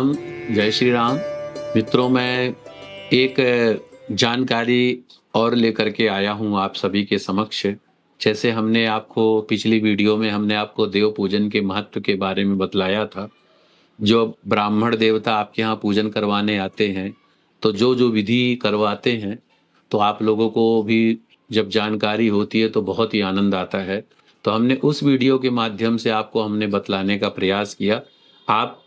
राम, जय श्री राम। मित्रों, मैं एक जानकारी और लेकर के आया हूँ आप सभी के समक्ष। जैसे हमने आपको पिछली वीडियो में हमने आपको देव पूजन के महत्व के बारे में बतलाया था। जो ब्राह्मण देवता आपके यहाँ पूजन करवाने आते हैं, तो जो विधि करवाते हैं, तो आप लोगों को भी जब जानकारी होती है तो बहुत ही आनंद आता है। तो हमने उस वीडियो के माध्यम से आपको हमने बतलाने का प्रयास किया। आप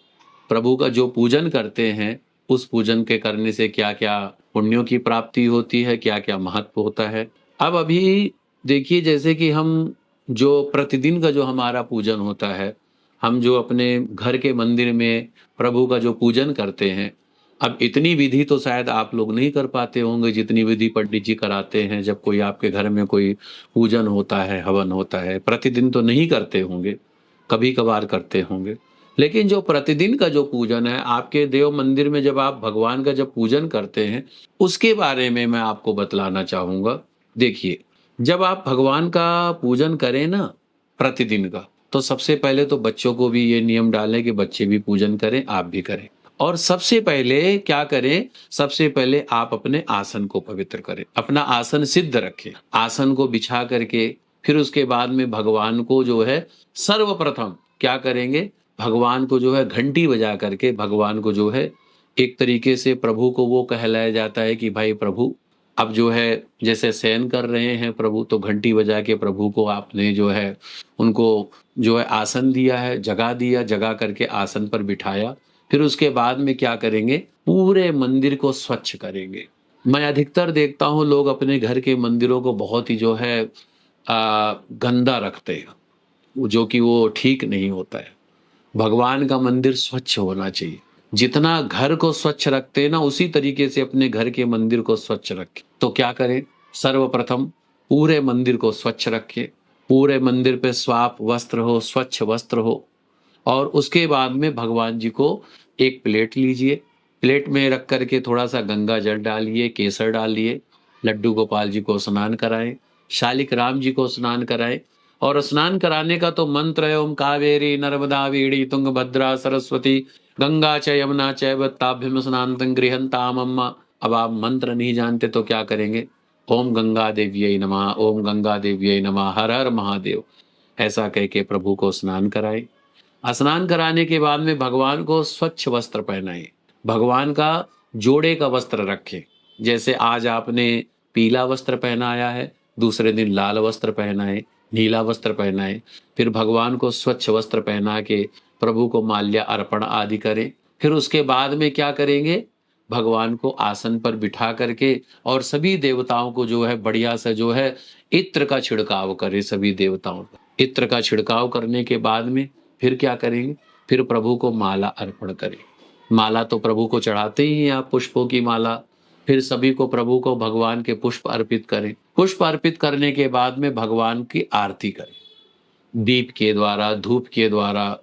प्रभु का जो पूजन करते हैं, उस पूजन के करने से क्या-क्या पुण्यों की प्राप्ति होती है, क्या-क्या महत्व होता है। अब अभी देखिए, जैसे कि हम जो प्रतिदिन का जो हमारा पूजन होता है, हम जो अपने घर के मंदिर में प्रभु का जो पूजन करते हैं, अब इतनी विधि तो शायद आप लोग नहीं कर पाते होंगे जितनी विधि पंडित जी कराते हैं जब कोई आपके घर में कोई पूजन होता है, हवन होता है। प्रतिदिन तो नहीं करते होंगे, कभी-कभार करते होंगे। लेकिन जो प्रतिदिन का जो पूजन है, आपके देव मंदिर में जब आप भगवान का जब पूजन करते हैं, उसके बारे में मैं आपको बतलाना चाहूँगा। देखिए, जब आप भगवान का पूजन करें ना प्रतिदिन का, तो सबसे पहले तो बच्चों को भी ये नियम डालें कि बच्चे भी पूजन करें, आप भी करें। और सबसे पहले क्या करें, सबसे पहले आप अपने आसन को पवित्र करें, अपना आसन सिद्ध रखें। आसन को बिछा करके फिर उसके बाद में भगवान को जो है सर्वप्रथम क्या करेंगे, भगवान को जो है घंटी बजा करके भगवान को जो है एक तरीके से प्रभु को वो कहलाया जाता है कि भाई प्रभु अब जो है जैसे शयन कर रहे हैं प्रभु, तो घंटी बजा के प्रभु को आपने जो है उनको जो है आसन दिया है, जगा दिया, जगा करके आसन पर बिठाया। फिर उसके बाद में क्या करेंगे, पूरे मंदिर को स्वच्छ करेंगे। मैं अधिकतर देखता हूँ लोग अपने घर के मंदिरों को बहुत ही जो है गंदा रखते हैं, जो कि वो ठीक नहीं होता है। भगवान का मंदिर स्वच्छ होना चाहिए। जितना घर को स्वच्छ रखते हैं ना, उसी तरीके से अपने घर के मंदिर को स्वच्छ रखें। तो क्या करें, सर्वप्रथम पूरे मंदिर को स्वच्छ रखें। पूरे मंदिर पे साफ वस्त्र हो, स्वच्छ वस्त्र हो। और उसके बाद में भगवान जी को एक प्लेट लीजिए। प्लेट में रख करके थोड़ा सा गंगा जल डालिए, केसर डालिए, लड्डू गोपाल जी को स्नान कराएं, शालिक राम जी को स्नान कराएं। और स्नान कराने का तो मंत्र है, ओम कावेरी नर्मदा वीणी तुंगभद्रा सरस्वती गंगा च यमुना चैव ताभ्यम स्नानं गृहन्ताम अम्मा। अब आप मंत्र नहीं जानते तो क्या करेंगे, ओम गंगा देव्यै नमः, ओम गंगा देव्यै नमः, हर हर महादेव, ऐसा कह के प्रभु को स्नान कराएं। स्नान कराने के बाद में भगवान को स्वच्छ वस्त्र पहनाएं। भगवान का जोड़े का वस्त्र रखें। जैसे आज आपने पीला वस्त्र पहनाया है, दूसरे दिन लाल वस्त्र पहनाएं, नीला वस्त्र पहनाएं। फिर भगवान को स्वच्छ वस्त्र पहना के प्रभु को माल्य अर्पण आदि करें। फिर उसके बाद में क्या करेंगे, भगवान को आसन पर बिठा करके और सभी देवताओं को जो है बढ़िया से जो है इत्र का छिड़काव करें। सभी देवताओं पर इत्र का छिड़काव करने के बाद में फिर क्या करेंगे, फिर प्रभु को माला अर्पण करें। माला तो प्रभु को चढ़ाते ही हैं आप, पुष्पों की माला। फिर सभी को प्रभु को भगवान के पुष्प अर्पित करें। पुष्प अर्पित करने के बाद में भगवान की आरती करें, दीप के द्वारा, धूप के द्वारा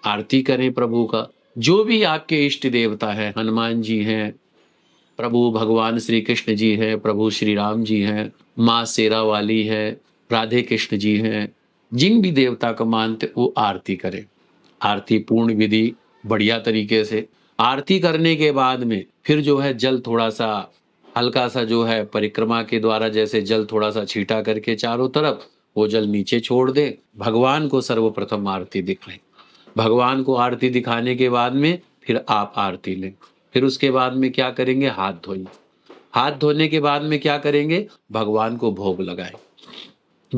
आरती करें प्रभु का। जो भी आपके इष्ट देवता है, हनुमान जी हैं, प्रभु भगवान श्री कृष्ण जी हैं, प्रभु श्री राम जी हैं, माँ शेरा वाली है, राधे कृष्ण जी हैं, जिन भी देवता को मानते वो आरती करें। आरती पूर्ण विधि बढ़िया तरीके से आरती करने के बाद में फिर जो है जल थोड़ा सा हल्का सा जो है परिक्रमा के द्वारा जैसे जल थोड़ा सा छीटा करके चारों तरफ वो जल नीचे छोड़ दे। भगवान को सर्वप्रथम आरती दिखाएं। भगवान को आरती दिखाने के बाद में फिर आप आरती लें। फिर उसके बाद में क्या करेंगे, हाथ धोएं। हाथ धोने के बाद में क्या करेंगे, भगवान को भोग लगाएं।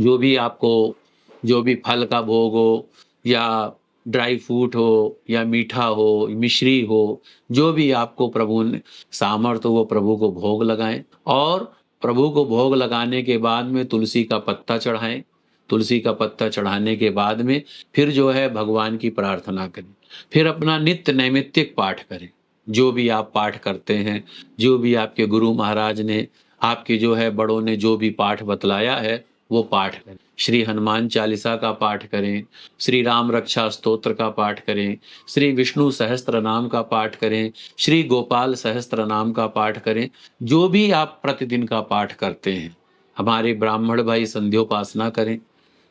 जो भी आपको, जो भी फल का भोग हो या ड्राई फ्रूट हो या मीठा हो, मिश्री हो, जो भी आपको प्रभु ने सामर्थ्य हो वो प्रभु को भोग लगाएं। और प्रभु को भोग लगाने के बाद में तुलसी का पत्ता चढ़ाएं। तुलसी का पत्ता चढ़ाने के बाद में फिर जो है भगवान की प्रार्थना करें। फिर अपना नित्य नैमित्तिक पाठ करें। जो भी आप पाठ करते हैं, जो भी आपके गुरु महाराज ने, आपके जो है बड़ों ने जो भी पाठ बतलाया है वो पाठ करें। श्री हनुमान चालीसा का पाठ करें, श्री राम रक्षा स्तोत्र का पाठ करें, श्री विष्णु सहस्त्र नाम का पाठ करें, श्री गोपाल सहस्त्र नाम का पाठ करें। जो भी आप प्रतिदिन का पाठ करते हैं, हमारे ब्राह्मण भाई संध्योपासना करें।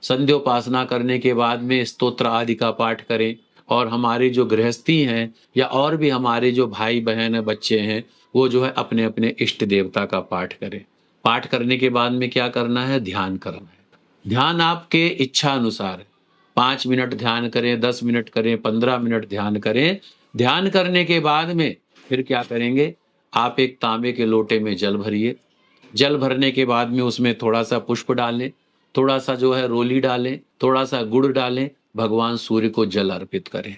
संध्योपासना करने के बाद में स्तोत्र आदि का पाठ करें और हमारे जो गृहस्थी हैं या और भी हमारे जो भाई बहन है, बच्चे हैं, वो जो है अपने अपने इष्ट देवता का पाठ करें। पाठ करने के बाद में क्या करना है? ध्यान करना है। ध्यान आपके इच्छा अनुसार है। 5 मिनट ध्यान करें, 10 मिनट करें, 15 मिनट ध्यान करें। ध्यान करने के बाद में फिर क्या करेंगे? आप एक तांबे के लोटे में जल भरिए। जल भरने के बाद में उसमें थोड़ा-सा पुष्प डालें, थोड़ा-सा जो है रोली डालें, थोड़ा-सा गुड़ डालें, भगवान सूर्य को जल अर्पित करें।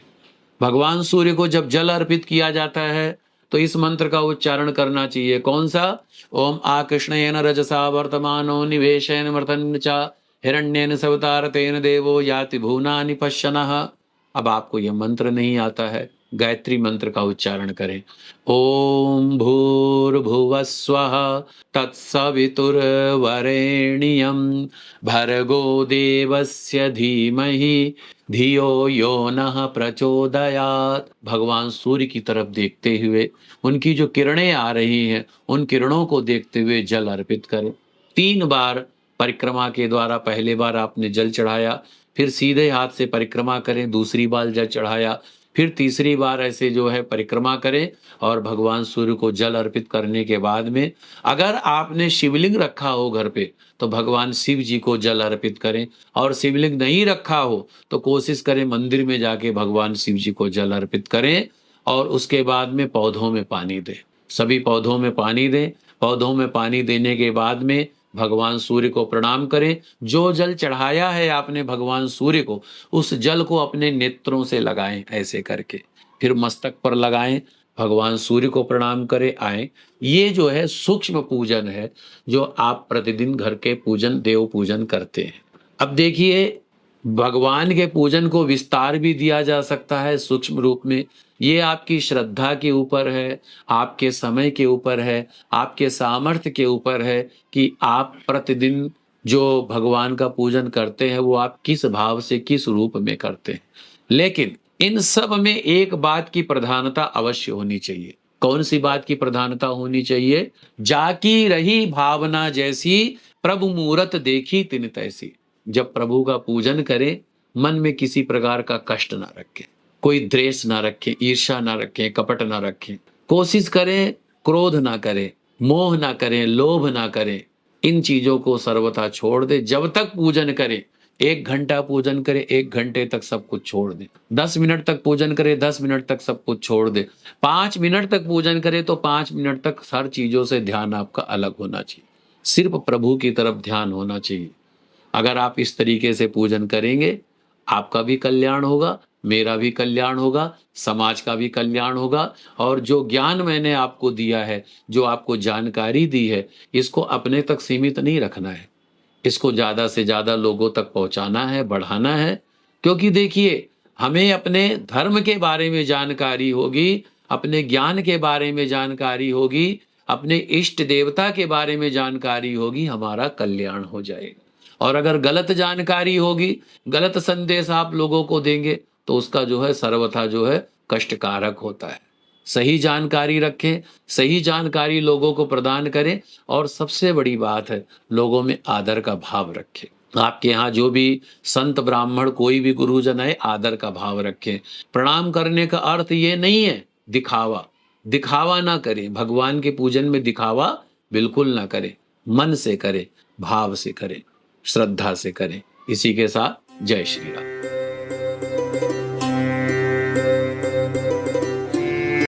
भगवान सूर्य को जब जल अर्पित किया जाता है, तो इस मंत्र का उच्चारण करना चाहिए। कौन-सा? ओम आकृष्णेन रजसा वर्तमानो निवेशेन मर्तन् च हिरण्येन सवितारतेन देवो याति भुवनानि पश्यनः। अब आपको यह मंत्र नहीं आता है, गायत्री मंत्र का उच्चारण करें। ओम भूर्भुवस्वः तत्सवितुर्वरेण्यं भर्गो देवस्य धीमहि धियो यो नः प्रचोदयात्। भगवान सूर्य की तरफ देखते हुए उनकी जो किरणें आ रही हैं, उन किरणों को देखते हुए जल अर्पित करें। 3 बार परिक्रमा के द्वारा, पहले बार आपने जल चढ़ाया, फिर सीधे हाथ से परिक्रमा करें, दूसरी बार जल चढ़ाया, फिर तीसरी बार ऐसे जो है परिक्रमा करें और भगवान सूर्य को जल अर्पित करने के बाद में अगर आपने शिवलिंग रखा हो घर पे, तो भगवान शिव जी को जल अर्पित करें, और शिवलिंग नहीं रखा हो तो कोशिश करें मंदिर में जाके भगवान शिव जी को जल अर्पित करें और उसके बाद में पौधों में पानी दें। सभी पौधों में पानी दें। पौधों में पानी देने के बाद में भगवान सूर्य को प्रणाम करें। जो जल चढ़ाया है आपने भगवान सूर्य को, उस जल को अपने नेत्रों से लगाएं ऐसे करके, फिर मस्तक पर लगाएं, भगवान सूर्य को प्रणाम करें, आए। ये जो है सूक्ष्म पूजन है, जो आप प्रतिदिन घर के पूजन, देव पूजन करते हैं। अब देखिए, भगवान के पूजन को विस्तार भी दिया जा सकता है सूक्ष्म रूप में। ये आपकी श्रद्धा के ऊपर है, आपके समय के ऊपर है, आपके सामर्थ्य के ऊपर है कि आप प्रतिदिन जो भगवान का पूजन करते हैं वो आप किस भाव से, किस रूप में करते हैं। लेकिन इन सब में एक बात की प्रधानता अवश्य होनी चाहिए। कौन सी बात की प्रधानता होनी चाहिए? जाकी रही भावना जैसी, प्रभु मूरत देखी तिन तैसी। जब प्रभु का पूजन करें, मन में किसी प्रकार का कष्ट ना रखें, कोई द्वेष ना रखें, ईर्ष्या ना रखें, कपट ना रखें। कोशिश करें क्रोध ना करें, मोह ना करें, लोभ ना करें। इन चीजों को सर्वथा छोड़ दे। जब तक पूजन करें, 1 घंटा पूजन करें, 1 घंटे तक सब कुछ छोड़ दें। 10 मिनट तक पूजन करें, 10 मिनट तक सब कुछ छोड़ दें। 5 मिनट तक पूजन करें तो 5 मिनट तक हर चीजों से ध्यान आपका अलग होना चाहिए। सिर्फ प्रभु की तरफ ध्यान होना चाहिए। अगर आप इस तरीके से पूजन करेंगे, आपका भी कल्याण होगा, मेरा भी कल्याण होगा, समाज का भी कल्याण होगा। और जो ज्ञान मैंने आपको दिया है, जो आपको जानकारी दी है, इसको अपने तक सीमित नहीं रखना है। इसको ज़्यादा से ज़्यादा लोगों तक पहुँचाना है, बढ़ाना है। क्योंकि देखिए, हमें अपने धर्म के बारे में जानकारी होगी, अपने ज्ञान के बारे में जानकारी होगी, अपने इष्ट देवता के बारे में जानकारी होगी, हमारा कल्याण हो जाएगा। और अगर गलत जानकारी होगी, गलत संदेश आप लोगों को देंगे, तो उसका जो है सर्वथा जो है कष्टकारक होता है। सही जानकारी रखें, सही जानकारी लोगों को प्रदान करें, और सबसे बड़ी बात है, लोगों में आदर का भाव रखें। आपके यहाँ जो भी संत ब्राह्मण कोई भी गुरुजन है, आदर का भाव रखें। प्रणाम करने का अर्थ ये नहीं है दिखावा, दिखावा ना करें। भगवान के पूजन में दिखावा बिल्कुल ना करें, मन से करें, भाव से करें, श्रद्धा से करें। इसी के साथ जय श्री राम।